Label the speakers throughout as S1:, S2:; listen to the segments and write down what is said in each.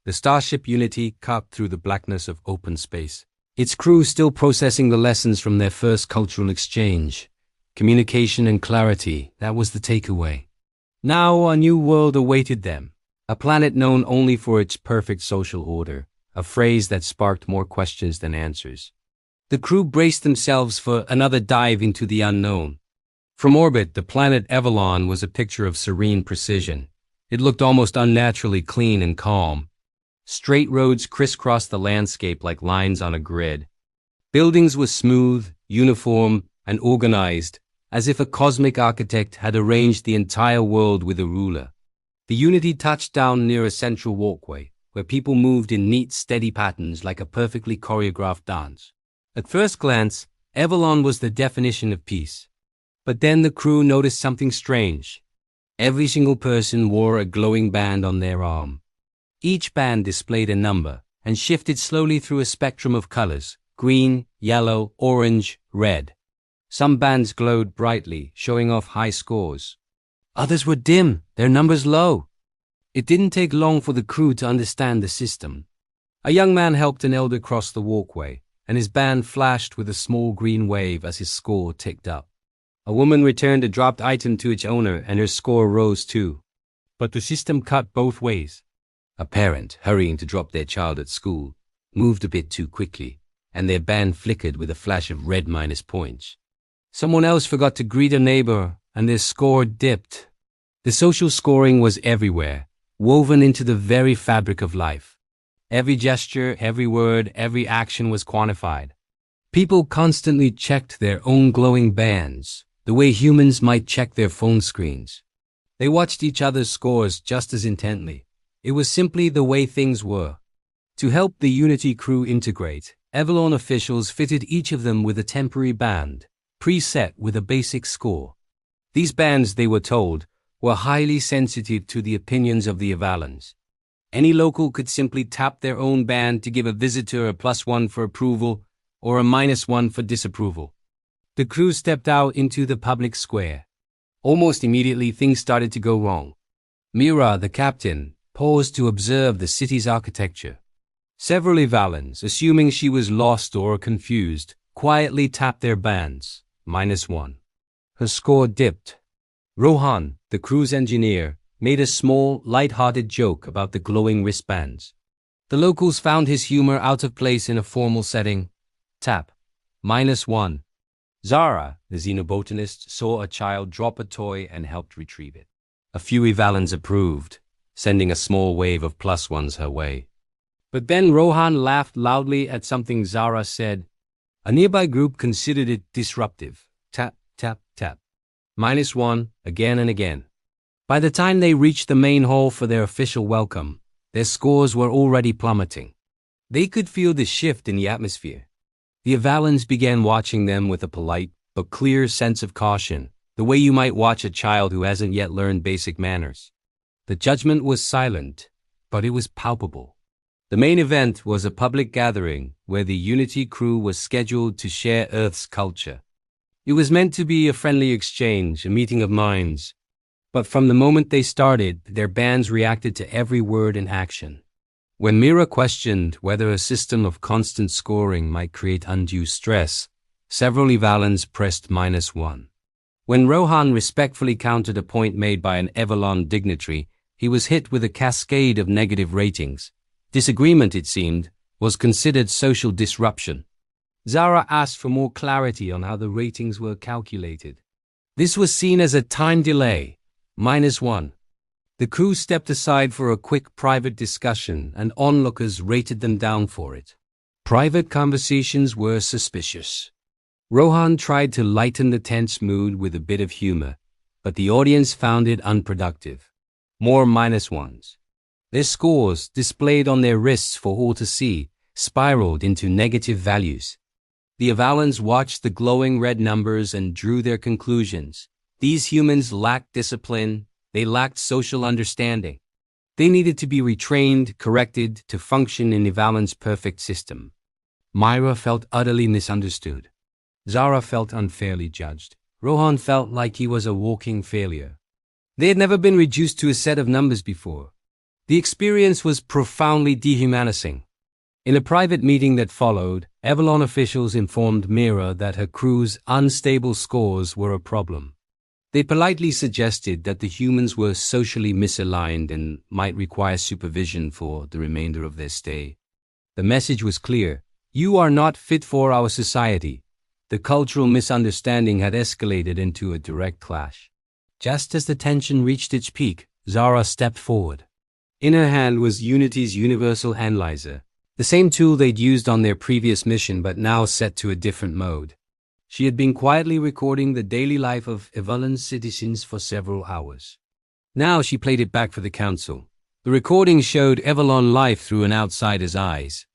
S1: The starship Unity cut through the blackness of open space, its crew still processing the lessons from their first cultural exchange. Communication and clarity, that was the takeaway. Now a new world awaited them, a planet known only for its perfect social order, a phrase that sparked more questions than answers. The crew braced themselves for another dive into the unknown. From orbit, the planet Evalon was a picture of serene precision. It looked almost unnaturally clean and calm. Straight roads crisscrossed the landscape like lines on a grid. Buildings were smooth, uniform, and organized, as if a cosmic architect had arranged the entire world with a ruler. The Unity touched down near a central walkway, where people moved in neat, steady patterns like a perfectly choreographed dance. At first glance, Evalon was the definition of peace. But then the crew noticed something strange. Every single person wore a glowing band on their arm. Each band displayed a number and shifted slowly through a spectrum of colors: green, yellow, orange, red. Some bands glowed brightly, showing off high scores. Others were dim, their numbers low. It didn't take long for the crew to understand the system. A young man helped an elder cross the walkway, and his band flashed with a small green wave as his score ticked up. A woman returned a dropped item to its owner, and her score rose too. But the system cut both ways. A parent, hurrying to drop their child at school, moved a bit too quickly, and their band flickered with a flash of red minus points. Someone else forgot to greet a neighbor, and their score dipped. The social scoring was everywhere, woven into the very fabric of life. Every gesture, every word, every action was quantified. People constantly checked their own glowing bands, the way humans might check their phone screens. They watched each other's scores just as intently. It was simply the way things were. To help the Unity crew integrate, Evalon officials fitted each of them with a temporary band, preset with a basic score. These bands, they were told, were highly sensitive to the opinions of the Evalons. Any local could simply tap their own band to give a visitor a +1 for approval or a -1 for disapproval. The crew stepped out into the public square. Almost immediately, things started to go wrong. Mira, the captain, paused to observe the city's architecture. Several Evalons, assuming she was lost or confused, quietly tapped their bands, -1. Her score dipped. Rohan, the crew's engineer, made a small, light-hearted joke about the glowing wristbands. The locals found his humor out of place in a formal setting. Tap, -1. Zara, the xenobotanist, saw a child drop a toy and helped retrieve it. A few Evalons approved, sending a small wave of +1s her way. But then Rohan laughed loudly at something Zara said. A nearby group considered it disruptive. Tap, tap, tap. -1, again and again. By the time they reached the main hall for their official welcome, their scores were already plummeting. They could feel the shift in the atmosphere. The Evalons began watching them with a polite but clear sense of caution, the way you might watch a child who hasn't yet learned basic manners. The judgment was silent, but it was palpable. The main event was a public gathering where the Unity crew was scheduled to share Earth's culture. It was meant to be a friendly exchange, a meeting of minds. But from the moment they started, their bands reacted to every word and action. When Mira questioned whether a system of constant scoring might create undue stress, several Evalons pressed -1. When Rohan respectfully countered a point made by an Evalon dignitary, he was hit with a cascade of negative ratings. Disagreement, it seemed, was considered social disruption. Zara asked for more clarity on how the ratings were calculated. This was seen as a time delay, -1. The crew stepped aside for a quick private discussion, and onlookers rated them down for it. Private conversations were suspicious. Rohan tried to lighten the tense mood with a bit of humor, but the audience found it unproductive. More -1s. Their scores, displayed on their wrists for all to see, spiraled into negative values. The Evalons watched the glowing red numbers and drew their conclusions. These humans lacked discipline, they lacked social understanding. They needed to be retrained, corrected, to function in Evalon's perfect system. Myra felt utterly misunderstood. Zara felt unfairly judged. Rohan felt like he was a walking failure. They had never been reduced to a set of numbers before. The experience was profoundly dehumanizing. In a private meeting that followed, Evalon officials informed Mira that her crew's unstable scores were a problem. They politely suggested that the humans were socially misaligned and might require supervision for the remainder of their stay. The message was clear: you are not fit for our society. The cultural misunderstanding had escalated into a direct clash. Just as the tension reached its peak, Zara stepped forward. In her hand was Unity's universal analyzer, the same tool they'd used on their previous mission but now set to a different mode. She had been quietly recording the daily life of Evalon citizens for several hours. Now she played it back for the council. The recording showed Evalon life through an outsider's eyes.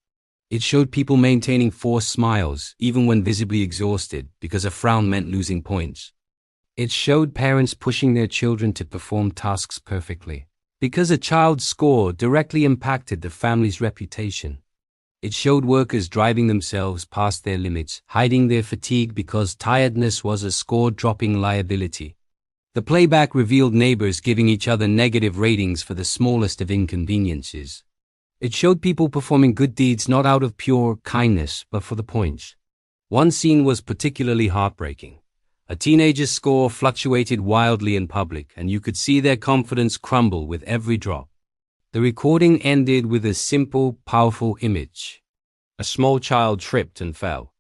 S1: It showed people maintaining forced smiles, even when visibly exhausted, because a frown meant losing points. It showed parents pushing their children to perform tasks perfectly, because a child's score directly impacted the family's reputation. It showed workers driving themselves past their limits, hiding their fatigue because tiredness was a score-dropping liability. The playback revealed neighbors giving each other negative ratings for the smallest of inconveniences. It showed people performing good deeds not out of pure kindness, but for the points. One scene was particularly heartbreaking. A teenager's score fluctuated wildly in public, and you could see their confidence crumble with every drop. The recording ended with a simple, powerful image. A small child tripped and fell.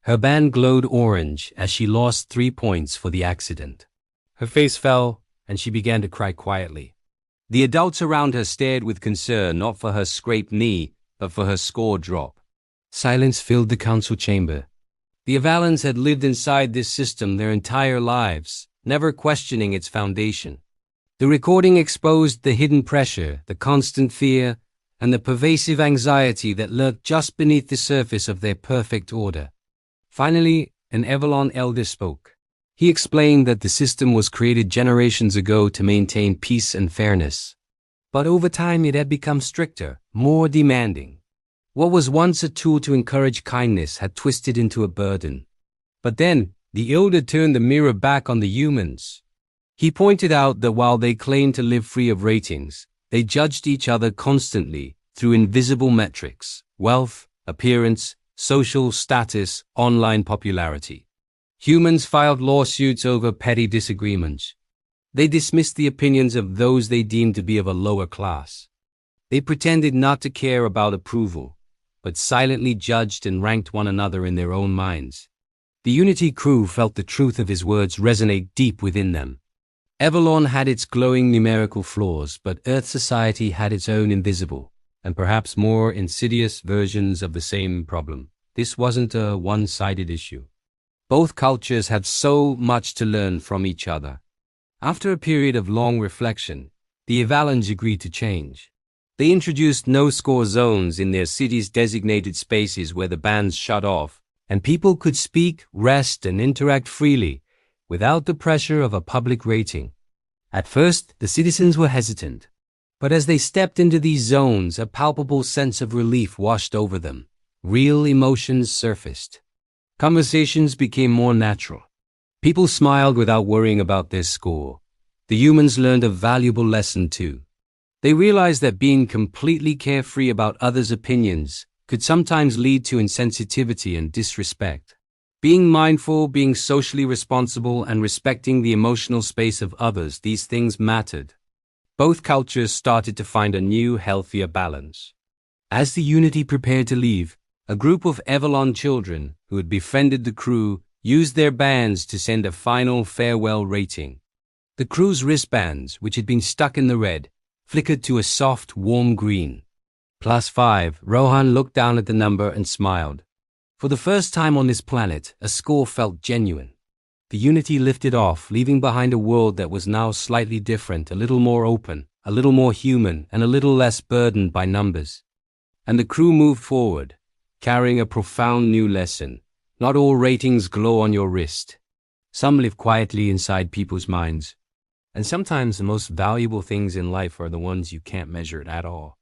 S1: Her band glowed orange as she lost 3 points for the accident. Her face fell, and she began to cry quietly. The adults around her stared with concern, not for her scraped knee, but for her score drop. Silence filled the council chamber. The Evalons had lived inside this system their entire lives, never questioning its foundation. The recording exposed the hidden pressure, the constant fear, and the pervasive anxiety that lurked just beneath the surface of their perfect order. Finally, an Evalon elder spoke. He explained that the system was created generations ago to maintain peace and fairness. But over time it had become stricter, more demanding. What was once a tool to encourage kindness had twisted into a burden. But then, the elder turned the mirror back on the humans. He pointed out that while they claimed to live free of ratings, they judged each other constantly through invisible metrics: wealth, appearance, social status, online popularity. Humans filed lawsuits over petty disagreements. They dismissed the opinions of those they deemed to be of a lower class. They pretended not to care about approval, but silently judged and ranked one another in their own minds. The Unity crew felt the truth of his words resonate deep within them. Evalon had its glowing numerical flaws, but Earth society had its own invisible, and perhaps more insidious versions of the same problem. This wasn't a one-sided issue. Both cultures had so much to learn from each other. After a period of long reflection, the Evalons agreed to change. They introduced no-score zones in their city's designated spaces where the bands shut off, and people could speak, rest, and interact freely, without the pressure of a public rating. At first, the citizens were hesitant, but as they stepped into these zones, a palpable sense of relief washed over them. Real emotions surfaced. Conversations became more natural. People smiled without worrying about their score. The humans learned a valuable lesson too. They realized that being completely carefree about others' opinions could sometimes lead to insensitivity and disrespect. Being mindful, being socially responsible, and respecting the emotional space of others, these things mattered. Both cultures started to find a new, healthier balance. As the Unity prepared to leave, a group of Evalon children who had befriended the crew used their bands to send a final farewell rating. The crew's wristbands, which had been stuck in the red, flickered to a soft, warm green. +5, Rohan looked down at the number and smiled. For the first time on this planet, a score felt genuine. The Unity lifted off, leaving behind a world that was now slightly different, a little more open, a little more human, and a little less burdened by numbers. And the crew moved forward, carrying a profound new lesson. Not all ratings glow on your wrist. Some live quietly inside people's minds. And sometimes the most valuable things in life are the ones you can't measure at all.